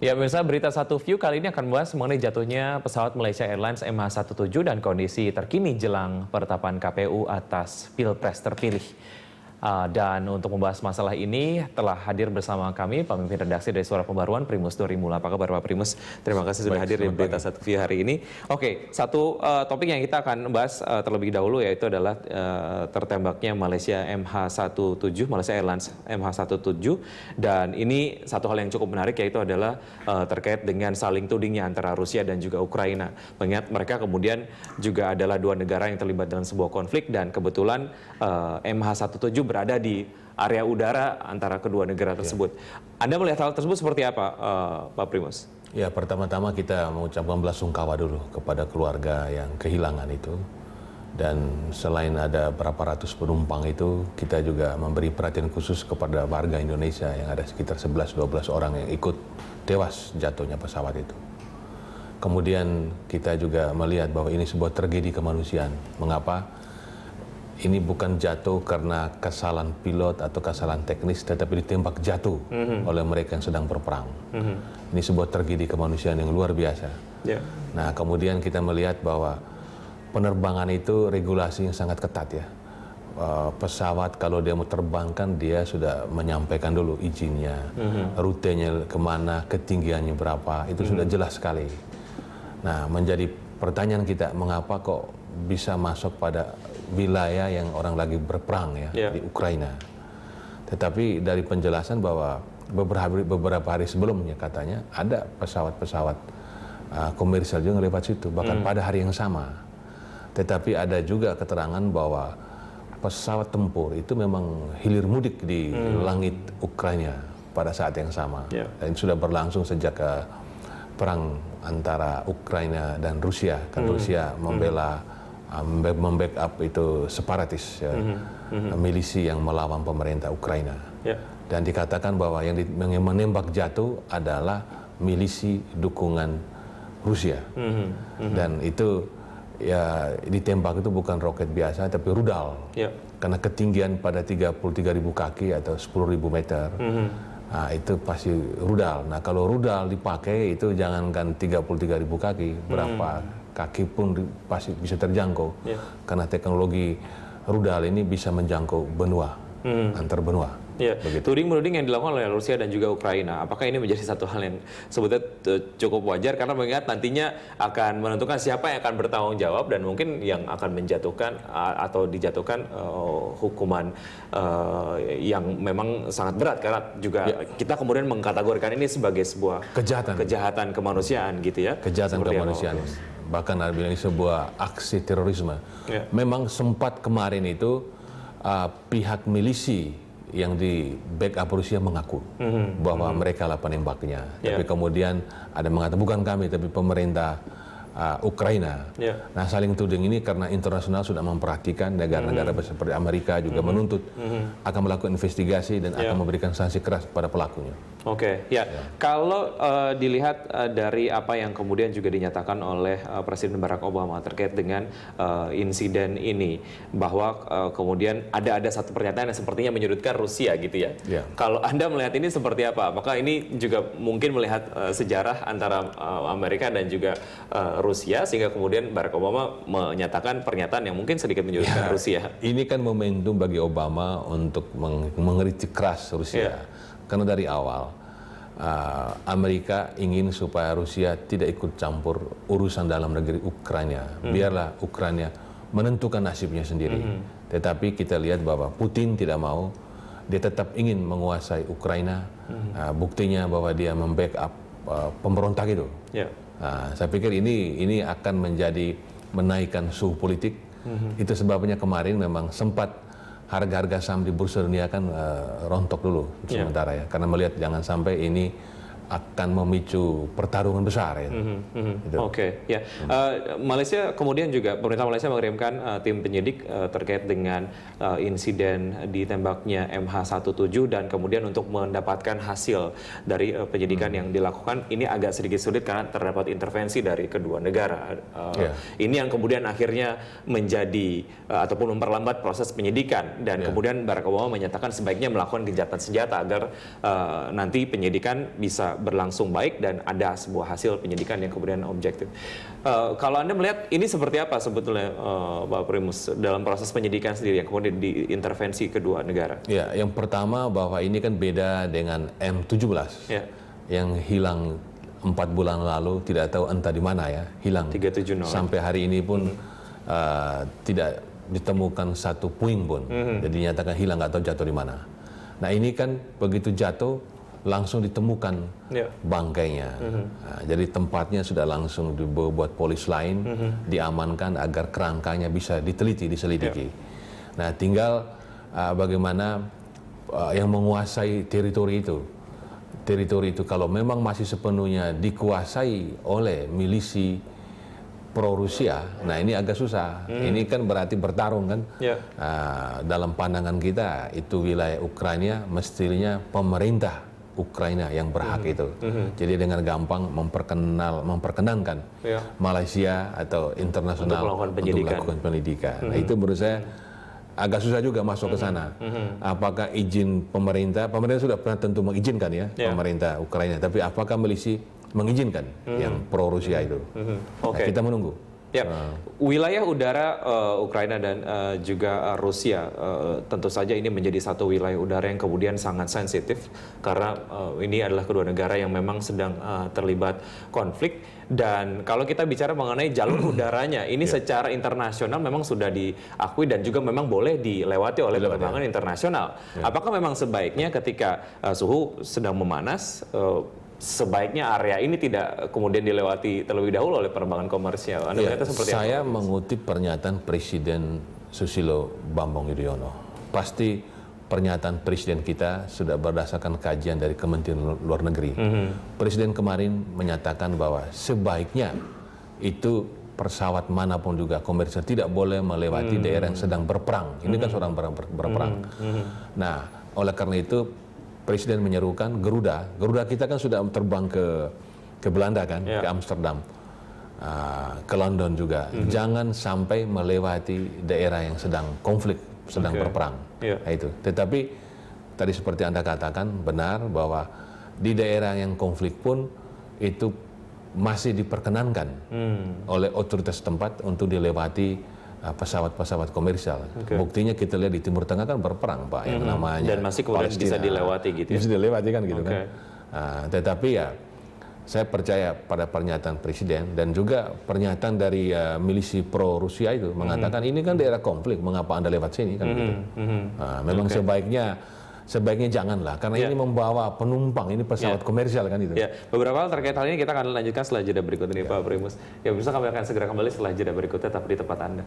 Ya, pemirsa, berita Satu View kali ini akan membahas mengenai jatuhnya pesawat Malaysia Airlines MH17 dan kondisi terkini jelang penetapan KPU atas Pilpres terpilih. Dan untuk membahas masalah ini telah hadir bersama kami pemimpin redaksi dari Suara Pembaruan, Primus Nurimula. Apa kabar Pak Primus? Terima kasih sudah hadir di berita Satu View hari ini. Oke, satu topik yang kita akan bahas terlebih dahulu yaitu adalah tertembaknya Malaysia MH17, Malaysia Airlines MH17. Dan ini satu hal yang cukup menarik yaitu adalah terkait dengan saling tudingnya antara Rusia dan juga Ukraina. Mengingat mereka kemudian juga adalah dua negara yang terlibat dalam sebuah konflik dan kebetulan MH17 berada di area udara antara kedua negara tersebut. Anda melihat hal tersebut seperti apa, Pak Primus? Ya, pertama-tama kita mengucapkan belasungkawa dulu kepada keluarga yang kehilangan itu. Dan selain ada berapa ratus penumpang itu, kita juga memberi perhatian khusus kepada warga Indonesia yang ada sekitar 11-12 orang yang ikut tewas jatuhnya pesawat itu. Kemudian kita juga melihat bahwa ini sebuah tragedi kemanusiaan. Mengapa? Ini bukan jatuh karena kesalahan pilot atau kesalahan teknis, tetapi ditembak jatuh oleh mereka yang sedang berperang. Ini sebuah tragedi kemanusiaan yang luar biasa. Nah, kemudian kita melihat bahwa penerbangan itu regulasi yang sangat ketat ya. Pesawat kalau dia mau terbang kan dia sudah menyampaikan dulu izinnya, rutenya kemana, ketinggiannya berapa, itu sudah jelas sekali. Nah, menjadi pertanyaan kita, mengapa kok bisa masuk pada wilayah yang orang lagi berperang ya, di Ukraina. Tetapi dari penjelasan bahwa beberapa hari sebelumnya katanya ada pesawat-pesawat komersial juga lewat situ, bahkan pada hari yang sama. Tetapi ada juga keterangan bahwa pesawat tempur itu memang hilir mudik di langit Ukraina pada saat yang sama. Dan sudah berlangsung sejak perang antara Ukraina dan Rusia. Kan Rusia membackup itu separatis ya, milisi yang melawan pemerintah Ukraina. Dan dikatakan bahwa yang menembak jatuh adalah milisi dukungan Rusia. Dan itu ya ditembak itu bukan roket biasa tapi rudal. Karena ketinggian pada 33.000 kaki atau 10.000 meter. Nah, itu pasti rudal. Nah, kalau rudal dipakai itu jangankan 33.000 kaki, berapa kaki pun pasti bisa terjangkau. Karena teknologi rudal ini bisa menjangkau benua, antar benua. Tuding-menuding yang dilakukan oleh Rusia dan juga Ukraina, apakah ini menjadi satu hal yang sebetulnya cukup wajar karena mengingat nantinya akan menentukan siapa yang akan bertanggung jawab dan mungkin yang akan menjatuhkan atau dijatuhkan hukuman yang memang sangat berat karena juga kita kemudian mengkategorikan ini sebagai sebuah kejahatan kemanusiaan gitu ya. Kejahatan kemanusiaan. Bahkan ada bilang ini sebuah aksi terorisme. Memang sempat kemarin itu pihak milisi yang di backup Rusia mengaku bahwa mereka lah penembaknya. Tapi kemudian ada mengatakan bukan kami tapi pemerintah Ukraina. Nah, saling tuding ini karena internasional sudah memperhatikan, negara-negara seperti Amerika juga menuntut akan melakukan investigasi dan akan memberikan sanksi keras pada pelakunya. Kalau dilihat dari apa yang kemudian juga dinyatakan oleh Presiden Barack Obama terkait dengan insiden ini, bahwa kemudian ada satu pernyataan yang sepertinya menyudutkan Rusia gitu ya. Kalau Anda melihat ini seperti apa? Apakah ini juga mungkin melihat sejarah antara Amerika dan juga Rusia sehingga kemudian Barack Obama menyatakan pernyataan yang mungkin sedikit menyudutkan Rusia? Ini kan momentum bagi Obama untuk mengkritik keras Rusia. Karena dari awal Amerika ingin supaya Rusia tidak ikut campur urusan dalam negeri Ukraina. Biarlah Ukraina menentukan nasibnya sendiri. Tetapi kita lihat bahwa Putin tidak mau, dia tetap ingin menguasai Ukraina. Buktinya bahwa dia membackup pemberontak itu. Saya pikir ini akan menjadi menaikkan suhu politik. Itu sebabnya kemarin memang sempat harga-harga saham di bursa dunia kan rontok dulu sementara ya, karena melihat jangan sampai ini akan memicu pertarungan besar ya. Malaysia kemudian juga pemerintah Malaysia mengirimkan tim penyidik terkait dengan insiden ditembaknya MH17 dan kemudian untuk mendapatkan hasil dari penyidikan yang dilakukan ini agak sedikit sulit karena terdapat intervensi dari kedua negara. Ini yang kemudian akhirnya menjadi ataupun memperlambat proses penyidikan dan kemudian Barack Obama menyatakan sebaiknya melakukan gencatan senjata agar nanti penyidikan bisa berlangsung baik dan ada sebuah hasil penyidikan yang kemudian objektif. Kalau Anda melihat ini seperti apa sebetulnya Pak Primus dalam proses penyidikan sendiri yang kemudian diintervensi kedua negara? Ya, yang pertama bahwa ini kan beda dengan M17 yang hilang 4 bulan lalu, tidak tahu entah di mana ya, hilang. 370. Sampai hari ini pun tidak ditemukan satu puing pun. Jadi dinyatakan hilang, nggak tahu jatuh di mana. Nah ini kan begitu jatuh langsung ditemukan bangkainya. Nah, jadi tempatnya sudah langsung dibuat polis lain, diamankan agar kerangkanya bisa diselidiki. Nah tinggal bagaimana yang menguasai teritori itu. Teritori itu kalau memang masih sepenuhnya dikuasai oleh milisi pro-Rusia, nah ini agak susah. Ini kan berarti bertarung kan. Dalam pandangan kita itu wilayah Ukraina, mestinya pemerintah Ukraina yang berhak itu. Jadi dengan gampang memperkenankan Malaysia atau internasional untuk melakukan pendidikan. Nah itu menurut saya agak susah juga masuk ke sana. Apakah izin pemerintah sudah pernah tentu mengizinkan ya pemerintah Ukraina, tapi apakah milisi mengizinkan yang pro-Rusia itu? Nah, kita menunggu. Wilayah udara Ukraina dan juga Rusia tentu saja ini menjadi satu wilayah udara yang kemudian sangat sensitif karena ini adalah kedua negara yang memang sedang terlibat konflik. Dan kalau kita bicara mengenai jalur udaranya, ini secara internasional memang sudah diakui dan juga memang boleh dilewati oleh penerbangan internasional. Apakah memang sebaiknya ketika suhu sedang memanas, sebaiknya area ini tidak kemudian dilewati terlebih dahulu oleh penerbangan komersial? Anda melihatnya seperti apa? Saya mengutip pernyataan Presiden Susilo Bambang Yudhoyono. Pasti pernyataan Presiden kita sudah berdasarkan kajian dari Kementerian Luar Negeri. Presiden kemarin menyatakan bahwa sebaiknya itu pesawat manapun juga komersial tidak boleh melewati daerah yang sedang berperang. Ini kan sedang berperang. Nah, oleh karena itu Presiden menyerukan Garuda kita kan sudah terbang ke Belanda kan, ke Amsterdam, ke London juga. Jangan sampai melewati daerah yang sedang konflik, sedang berperang. Nah, itu. Tetapi tadi seperti Anda katakan benar bahwa di daerah yang konflik pun itu masih diperkenankan oleh otoritas setempat untuk dilewati pesawat-pesawat komersial. Buktinya kita lihat di Timur Tengah kan berperang Pak, yang namanya dan masih kemudian bisa dilewati gitu ya? Bisa dilewati kan gitu kan. Tetapi ya saya percaya pada pernyataan Presiden dan juga pernyataan dari milisi pro-Rusia itu mengatakan ini kan daerah konflik, mengapa Anda lewat sini kan gitu. Memang sebaiknya janganlah, karena ini membawa penumpang, ini pesawat komersial kan itu. Beberapa hal terkait hal ini kita akan lanjutkan setelah jeda berikut ini Pak Primus. Ya bisa kami akan segera kembali setelah jeda berikutnya, tetap di tempat Anda.